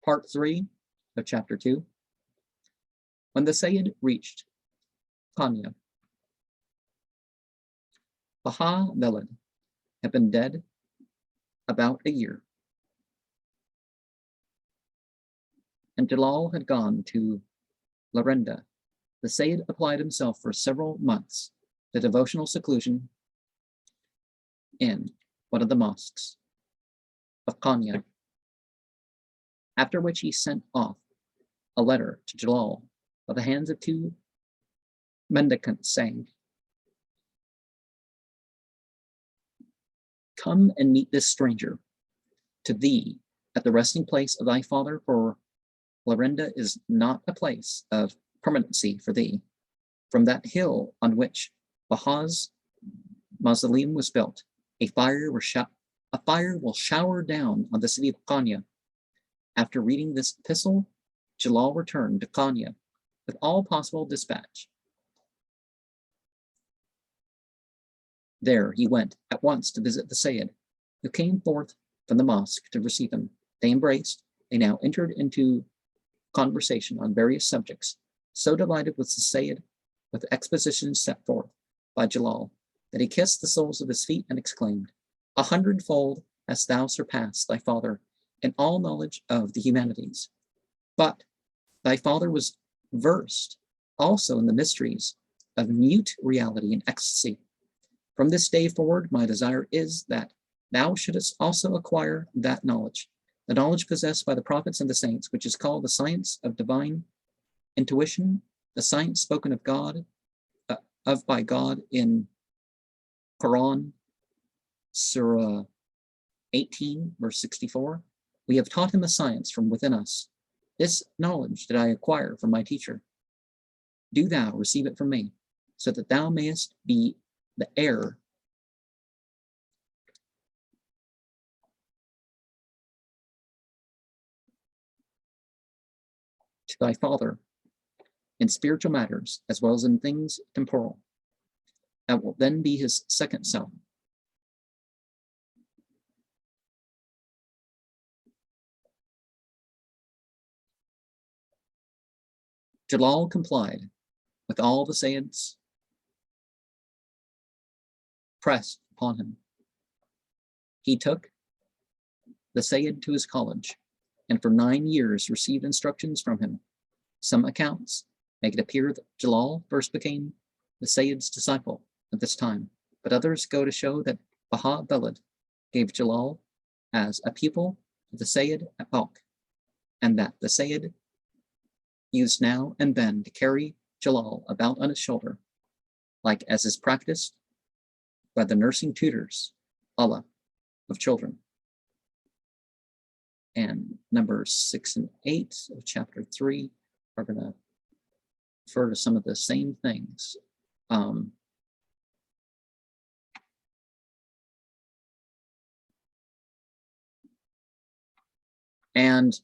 Part 3 of Chapter 2. When the Sayyid reached Konya, Baha-Veled had been dead about a year, and Jalal had gone to Larenda. The Sayyid applied himself for several months to devotional seclusion in one of the mosques of Konya, after which he sent off a letter to Jalal by the hands of two mendicants, saying, "Come and meet this stranger to thee at the resting place of thy father, for Larenda is not a place of permanency for thee. From that hill on which Baha's mausoleum was built, a fire will shower down on the city of Konya." After reading this epistle, Jalal returned to Konya with all possible dispatch. There he went at once to visit the Sayyid, who came forth from the mosque to receive him. They embraced. They now entered into conversation on various subjects, so delighted was the Sayyid with the expositions set forth by Jalal that he kissed the soles of his feet and exclaimed, "A hundredfold hast thou surpassed thy father in all knowledge of the humanities. But thy father was versed also in the mysteries of mute reality and ecstasy. From this day forward, my desire is that thou shouldest also acquire that knowledge, the knowledge possessed by the prophets and the saints, which is called the science of divine intuition, the science spoken of by God in Quran, Surah 18, verse 64. We have taught him a science from within us. This knowledge did I acquire from my teacher. Do thou receive it from me, so that thou mayest be the heir to thy father in spiritual matters as well as in things temporal. That will then be his second self. Jalal complied with all the Sayyids pressed upon him. He took the Sayyid to his college, and for 9 years received instructions from him. Some accounts make it appear that Jalal first became the Sayyid's disciple at this time, but others go to show that Baha-Veled gave Jalal as a pupil of the Sayyid at Balkh, and that the Sayyid used now and then to carry Jalal about on his shoulder, like as is practiced by the nursing tutors, Allah, of children. And numbers 6 and 8 of chapter 3 are going to refer to some of the same things. And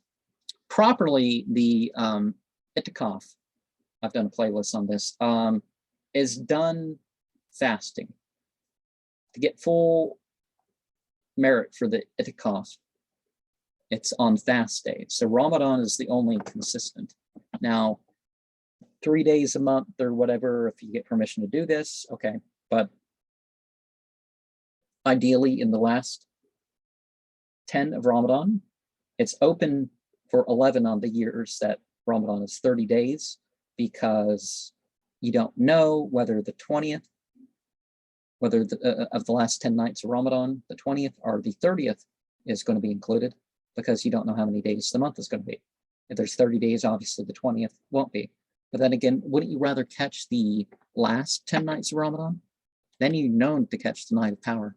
properly, the itikaf, I've done a playlist on this, is done fasting. To get full merit for the itikaf, it's on fast days. So Ramadan is the only consistent. Now, 3 days a month or whatever, if you get permission to do this, okay. But ideally, in the last 10 of Ramadan, it's open for 11 on the years that Ramadan is 30 days, because you don't know whether the 20th, whether of the last 10 nights of Ramadan, the 20th or the 30th is going to be included, because you don't know how many days the month is going to be. If there's 30 days, obviously the 20th won't be. But then again, wouldn't you rather catch the last 10 nights of Ramadan? Then you're known to catch the night of power.